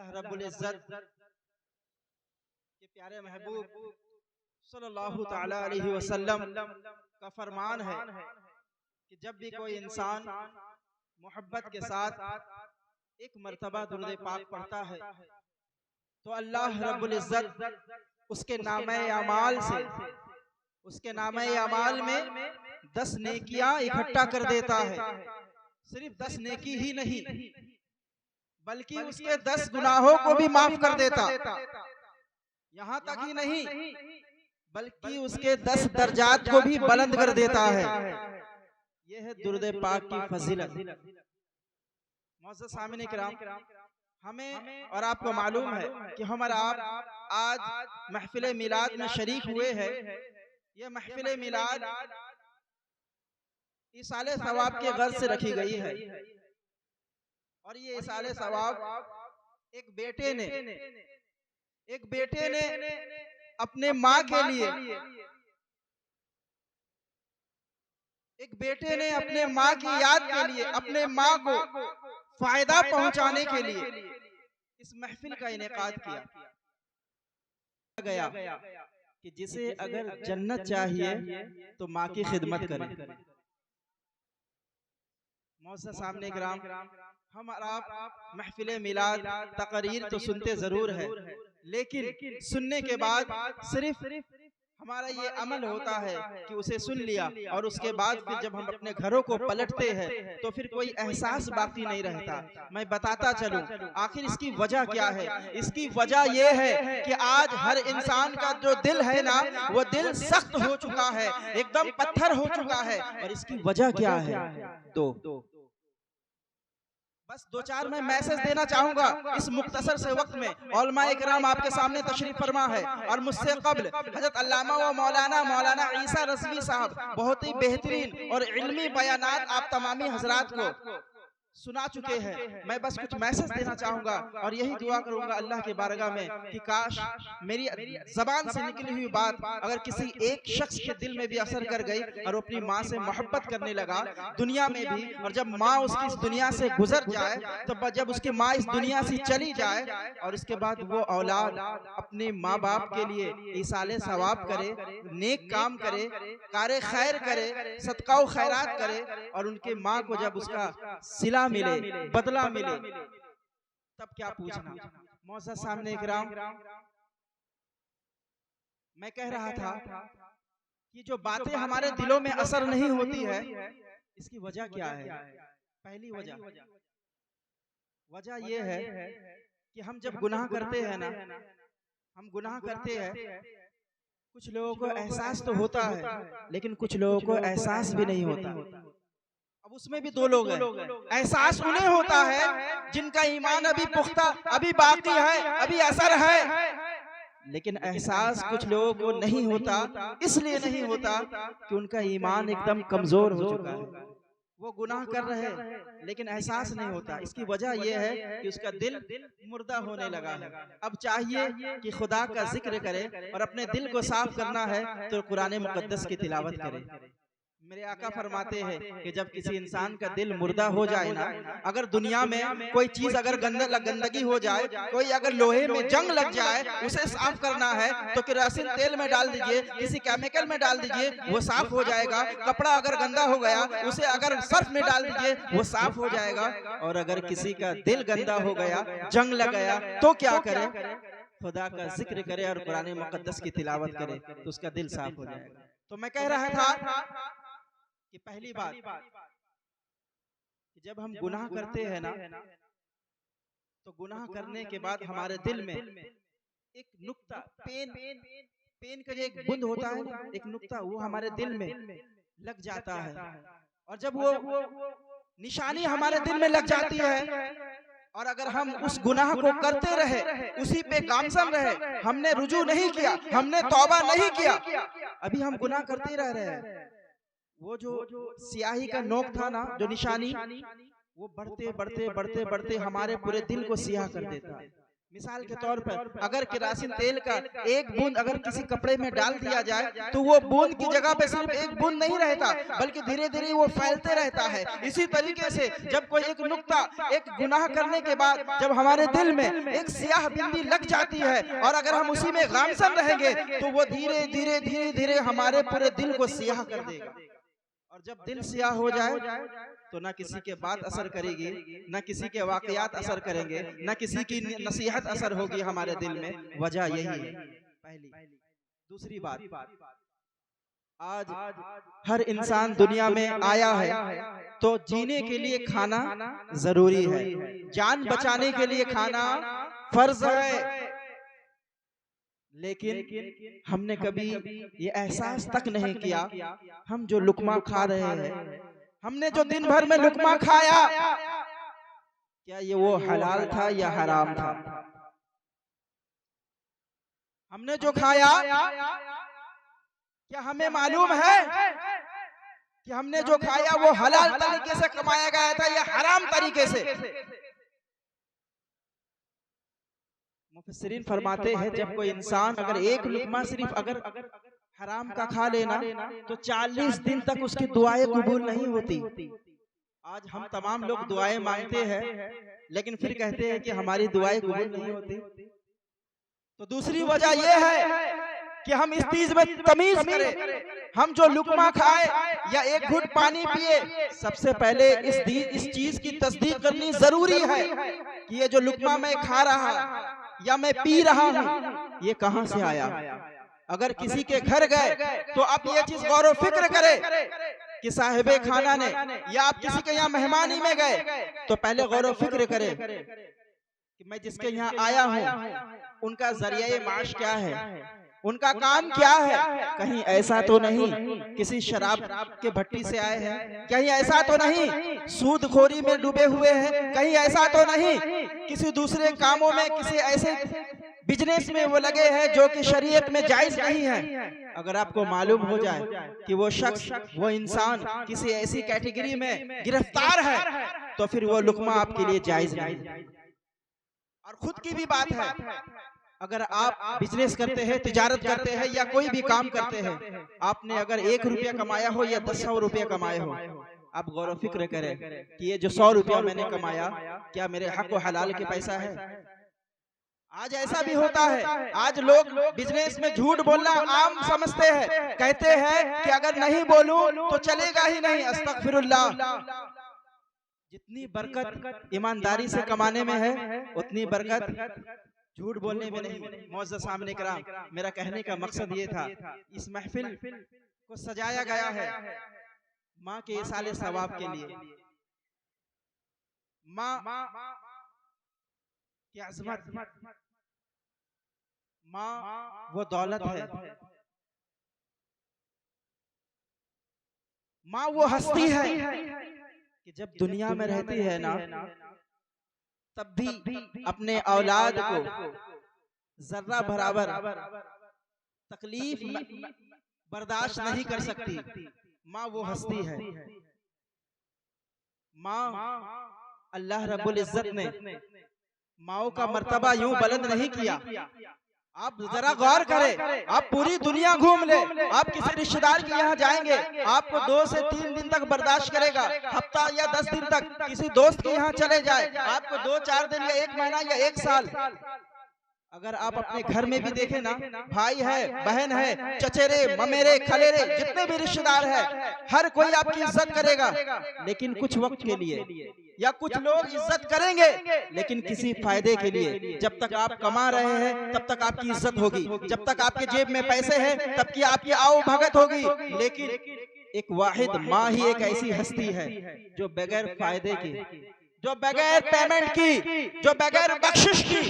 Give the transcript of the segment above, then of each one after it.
अल्लाह रब्बुल इज्जत के प्यारे महबूब सल्लल्लाहु ताला अलैहि वसल्लम का फरमान है कि जब भी कोई इंसान मोहब्बत के साथ एक मर्तबा दुरूद पाक पढ़ता है तो अल्लाह रब्बुल इज्जत उसके नामे अमाल से, उसके नामे अमाल में 10 नेकियां इकट्ठा कर देता है। सिर्फ 10 नेकी ही नहीं बल्कि उसके 10 गुनाहों को भी माफ कर देता। यहाँ तक ही नहीं बल्कि उसके 10 दर्जात को भी बुलंद कर देता है। यह है दुरूद पाक की फजीलत। मौजूद सामने किराम, हमें और आपको मालूम है कि हम और आप आज महफिल मिलाद में शरीक हुए हैं। यह महफिल मिलाद इसाले सवाब के गर्ज से रखी गई है और ये इसाले सवाब एक बेटे ने अपने माँ के लिए, एक बेटे ने अपने माँ की याद के लिए, अपने माँ को फायदा पहुंचाने के लिए इस महफिल का इनेकाद किया गया कि जिसे अगर जन्नत चाहिए तो माँ की खिदमत करे। मौजूद सामने किराम, हम और आप महफिल मिलाद तकरीर तो सुनते जरूर है, लेकिन सुनने के बाद सिर्फ हमारा ये अमल होता है कि उसे सुन लिया और उसके बाद फिर जब हम अपने घरों को पलटते हैं तो फिर कोई एहसास बाकी नहीं रहता। मैं बताता चलूं आखिर इसकी वजह क्या है। इसकी वजह ये है कि आज हर इंसान का जो दिल है ना, वो दिल सख्त हो चुका है, एकदम पत्थर हो चुका है। और इसकी वजह क्या है? बस 2-4 मैं मैसेज देना चाहूंगा इस मुख्तसर से वक्त में। उलमाए किराम आपके सामने तशरीफ फरमा है और मुझसे कब्ल हजरत अल्लामा व मौलाना ईसा रज़वी साहब बहुत ही बेहतरीन और इल्मी बयानात आप तमामी हजरात को सुना चुके हैं। मैं बस कुछ मैसेज देना चाहूंगा और यही दुआ करूंगा अल्लाह के बारगाह में कि काश मेरी जबान से निकली हुई बात अगर किसी एक शख्स के दिल में भी असर कर गई और वो अपनी माँ से मोहब्बत करने लगा दुनिया में भी, और जब माँ उसकी इस दुनिया से गुजर जाए, तो जब उसकी माँ इस दुनिया से चली जाए और इसके बाद वो औलाद अपने माँ बाप के लिए इसाले सवाब करे, नेक काम करे, कारे खैर करे, सदका खैरात करे और उनके माँ को जब उसका सिला मिले, बदला मिले, तब क्या पूछना। मौजूद सामने इकराम, मैं कह रहा था कि जो बातें हमारे दिलों में असर नहीं होती है इसकी वजह क्या है। पहली वजह यह है कि हम जब गुनाह करते हैं ना, हम गुनाह करते हैं, कुछ लोगों को एहसास तो होता है लेकिन कुछ लोगों को एहसास भी नहीं होता। अब उसमें भी 2 लोग हैं। एहसास उन्हें होता है जिनका ईमान अभी पुख्ता, अभी बाकी है, अभी असर है, लेकिन एहसास कुछ लोगों को नहीं होता। इसलिए नहीं होता कि उनका ईमान एकदम कमजोर हो चुका है। वो गुनाह कर रहे हैं लेकिन एहसास नहीं होता। इसकी वजह यह है कि उसका दिल मुर्दा होने लगा है। अब चाहिए कि खुदा का जिक्र करे और अपने दिल को साफ करना है तो कुरान मुकद्दस की तिलावत करे। मेरे आका फरमाते हैं कि जब किसी इंसान का दिल मुर्दा हो जाए ना, अगर दुनिया में कोई चीज अगर गंदगी हो जाए, कोई अगर लोहे में जंग लग जाए, उसे साफ करना है तो केरोसिन तेल में डाल दीजिए, किसी केमिकल में डाल दीजिए, वो साफ हो जाएगा। कपड़ा अगर गंदा हो गया उसे अगर सर्फ में डाल दीजिए, वो साफ हो जाएगा। और अगर किसी का दिल गंदा हो गया, जंग लग गया, तो क्या करे? खुदा का जिक्र करे और कुरान मुकद्दस की तिलावत करे तो उसका दिल साफ हो जाएगा। तो मैं कह रहा था कि पहली बात कि जब हम गुनाह करते हैं ना, तो गुनाह करने के बाद हमारे दिल में एक नुक्ता, पेन का जो एक बूंद होता है ना, एक नुक्ता, वो हमारे दिल में लग जाता है। और जब वो निशानी हमारे दिल में लग जाती है और अगर हम उस गुनाह को करते रहे, उसी पे गामजन रहे, हमने रुजू नहीं किया, हमने तौबा नहीं किया, अभी हम गुनाह करते रह रहे हैं, वो जो स्याही का नोक था ना, जो निशानी, वो बढ़ते बढ़ते बढ़ते बढ़ते हमारे पूरे दिल को सियाह कर देता है। मिसाल के तौर पर अगर केरोसिन तेल का एक बूंद अगर किसी कपड़े में डाल दिया जाए तो वो बूंद की जगह पे सिर्फ एक बूंद नहीं रहता, बल्कि धीरे धीरे वो फैलते रहता है। इसी तरीके से जब कोई एक नुक्ता, एक गुनाह करने के बाद जब हमारे दिल में एक स्याह बिंदी लग जाती है और अगर हम उसी में गामसन रहेंगे तो वो धीरे धीरे धीरे धीरे हमारे पूरे दिल को स्याह कर देगा। और जब दिल स्याह हो जाए तो ना किसी के बात असर करेगी, ना किसी के वाकयात असर करेंगे, ना किसी की नसीहत असर होगी हमारे दिल में। वजह यही है पहली। दूसरी बात, आज हर इंसान दुनिया में आया है तो जीने के लिए खाना जरूरी है, जान बचाने के लिए खाना फर्ज है। लेकिन हमने कभी ये एहसास तक नहीं किया, हम जो लुकमा खा रहे हैं, हमने जो दिन भर में लुकमा खाया, क्या ये वो हलाल था या हराम था? हमने जो खाया क्या हमें मालूम है कि हमने जो खाया वो हलाल तरीके से कमाया गया था या हराम तरीके से? मुफस्सिरीन फरमाते हैं जब कोई इंसान अगर एक लुकमा सिर्फ अगर हराम का खा लेना तो 40 दिन तक उसकी दुआएं कबूल नहीं होती। आज हम तमाम लोग दुआएं मांगते हैं लेकिन फिर कहते हैं कि हमारी दुआएं कबूल नहीं होती। तो दूसरी वजह यह है कि हम इस चीज में तमीज करें। हम जो लुकमा खाए या एक घुट पानी पिए, सबसे पहले इस चीज की तस्दीक करनी जरूरी है कि ये जो लुकमा मैं खा रहा या मैं पी रहा हूँ ये कहां से आया। अगर किसी के घर गए तो आप ये चीज गौर व फिक्र करें कि साहिबे खाना ने या आप किसी के यहाँ मेहमानी में गए तो पहले गौर व फिक्र करें कि मैं जिसके यहाँ आया हूँ उनका जरिया माश क्या है, उनका काम क्या है। कहीं ऐसा तो नहीं किसी शराब के भट्टी से आए हैं, कहीं ऐसा तो नहीं सूदखोरी में डूबे हुए हैं, कहीं ऐसा तो नहीं किसी दूसरे कामों में किसी ऐसे बिजनेस में वो लगे हैं जो कि शरीयत में जायज नहीं है। अगर आपको मालूम हो जाए कि वो शख्स, वो इंसान किसी ऐसी कैटेगरी में गिरफ्तार है तो फिर वो लुकमा आपके लिए जायज नहीं। और खुद की भी बात है, अगर आप बिजनेस करते हैं, तिजारत करते हैं या कोई भी काम करते हैं, आपने अगर 1 रुपया कमाया हो या 10 रुपया कमाए हो, आप गौर फिक्र करें कि ये जो 100 रुपया मैंने कमाया क्या मेरे हक व हलाल के पैसा है। आज ऐसा भी होता है, आज लोग बिजनेस में झूठ बोलना आम समझते हैं, कहते हैं कि अगर नहीं बोलूं तो चलेगा ही नहीं। अस्तगफिरुल्लाह। जितनी बरकत ईमानदारी से कमाने में है उतनी बरकत झूठ बोलने में नहीं। मुअज़्ज़ज़ सामने कराम, मेरा कहने का मकसद ये था, इस महफिल को सजाया गया है माँ के इसाले सवाब के लिए। माँ की अज़मत, माँ वो दौलत है, माँ वो हस्ती है कि जब दुनिया में रहती है ना तब भी अपने औलाद को जर्रा बराबर तकलीफ बर्दाश्त नहीं कर सकती। माँ वो हस्ती है। माँ, अल्लाह रब्बुल इज्जत ने माओ का मर्तबा यूं बुलंद नहीं किया। आप जरा गौर करें, आप पूरी दुनिया घूम ले, आप किसी रिश्तेदार के यहाँ जाएंगे आपको 2 से 3 दिन तक बर्दाश्त करेगा, हफ्ता या 10 दिन तक किसी दोस्त के यहाँ चले जाए आपको 2-4 दिन या 1 महीना या 1 साल। अगर आप अपने घर में भी देखें ना, भाई है, बहन है, चचेरे, ममेरे, खलेरे, जितने भी रिश्तेदार हैं, हर कोई आपकी इज्जत करेगा, लेकिन कुछ वक्त के लिए। या कुछ लोग इज्जत करेंगे लेकिन किसी फायदे के लिए। जब तक आप कमा रहे हैं तब तक आपकी इज्जत होगी, जब तक आपके जेब में पैसे हैं तब की आपकी आओ भगत होगी। लेकिन एक वाहिद माँ ही एक ऐसी हस्ती है जो बगैर फायदे की, जो बगैर पेमेंट की, जो बगैर बख्शिश की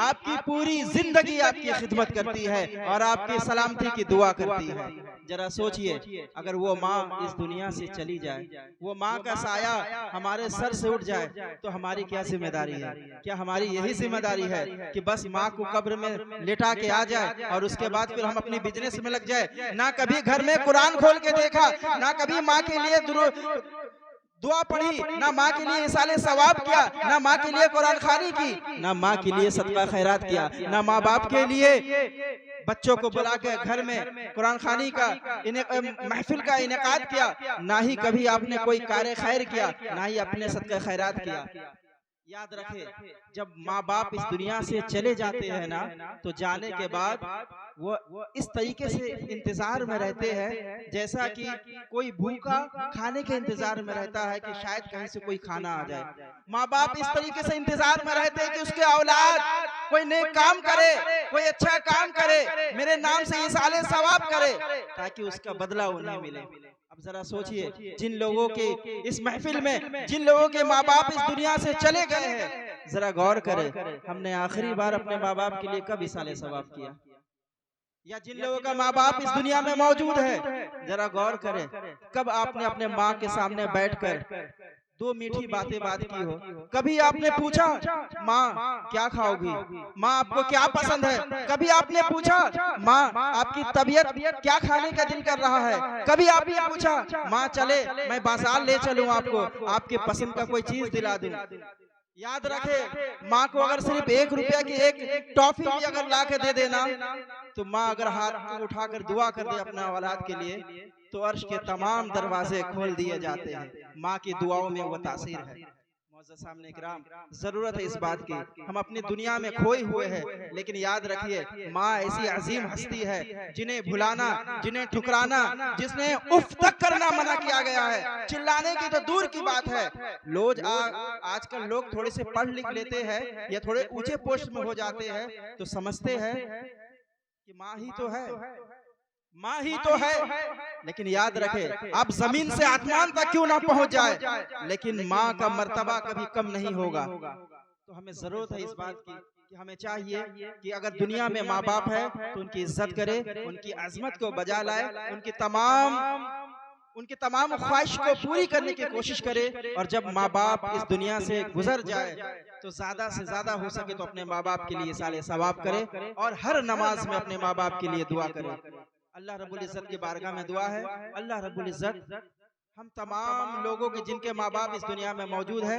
आपकी पूरी जिंदगी आपकी खिदमत करती है और आपकी सलामती की दुआ करती है। जरा सोचिए, अगर वो माँ इस दुनिया से चली जाए, वो माँ का साया हमारे सर से उठ जाए तो हमारी क्या जिम्मेदारी है? क्या हमारी यही जिम्मेदारी है कि बस माँ को कब्र में लेटा के आ जाए और उसके बाद फिर हम अपनी बिजनेस में लग जाए? ना कभी घर में कुरान खोल के देखा, ना कभी माँ के लिए दुआ पढ़ी, ना माँ के लिए इसाले सवाब किया, ना माँ के लिए कुरान खानी की, ना माँ के लिए सदका खैरात किया, ना माँ बाप के लिए बच्चों को बुला के घर में कुरान खानी का महफिल का इनेकाद किया, ना ही कभी आपने कोई कार्य खैर किया, ना ही अपने सदका खैरात किया। याद रखे, जब माँ बाप इस दुनिया से चले जाते हैं ना, तो जाने के बाद वो इस तरीके से इंतजार में रहते हैं जैसा कि कोई भूखा खाने के इंतजार में रहता है कि शायद कहीं से कोई खाना आ जाए। माँ बाप इस तरीके से इंतजार में रहते हैं कि उसके औलाद कोई नेक काम करे, कोई अच्छा काम करे, मेरे नाम से इसाले सवाब करे, ताकि उसका बदला उन्हें मिले। अब जरा सोचिए, जिन लोगों के इस महफिल में जिन लोगों के माँ बाप इस दुनिया से चले गए हैं, जरा गौर करें, हमने आखिरी बार अपने माँ बाप के लिए कब इसाले सवाब किया? या जिन लोगों का माँ बाप इस दुनिया में मौजूद है, जरा गौर करें, कब आपने अपने माँ के सामने बैठकर दो मीठी बातें बात की हो? कभी आपने पूछा, माँ क्या खाओगी, माँ आपको क्या पसंद है? कभी आपने पूछा, माँ आपकी तबीयत क्या खाने का दिल कर रहा है? कभी आपने पूछा, माँ चले मैं बाजार ले चलूं, आपको आपके पसंद का कोई चीज दिला दूं? याद रखे, माँ को अगर सिर्फ 1 रुपया की एक टॉफी भी अगर ला के दे देना, तो माँ अगर हाथ उठाकर दुआ कर दे अपना औलाद के लिए, तो अर्श के तमाम दरवाजे खोल दिए जाते हैं। माँ की दुआओं में वो तासीर है। मौजूद सामने इकराम, जरूरत है इस बात की, हम अपनी दुनिया में खोए हुए हैं, लेकिन याद रखिए, माँ ऐसी अजीम हस्ती है जिन्हें भुलाना, जिन्हें ठुकराना, जिसने उफ तक करना मना किया गया है। चिल्लाने की तो दूर की बात है। आजकल लोग थोड़े से पढ़ लिख लेते हैं या थोड़े ऊंचे पोस्ट में हो जाते हैं, तो समझते हैं कि माँ ही तो है, माँ ही तो है। लेकिन याद रखे, आप जमीन से आसमान तक क्यों ना पहुंच जाए, लेकिन माँ का मर्तबा कभी कम नहीं होगा। तो हमें जरूरत है इस बात की कि हमें चाहिए कि अगर दुनिया में माँ बाप है तो उनकी इज्जत करे, उनकी अजमत को बजा लाए, उनकी तमाम ख्वाहिश को पूरी करने की कोशिश करे। और जब माँ बाप इस दुनिया से गुजर जाए तो ज्यादा से ज्यादा हो सके तो अपने माँ बाप के लिए साले सवाब करे और हर नमाज में अपने माँ बाप के लिए दुआ करे। अल्लाह रब्बुल इज्जत की बारगाह में दुआ है, अल्लाह रब्बुल इज्जत हम तमाम लोगों के जिनके माँ बाप इस दुनिया में मौजूद है,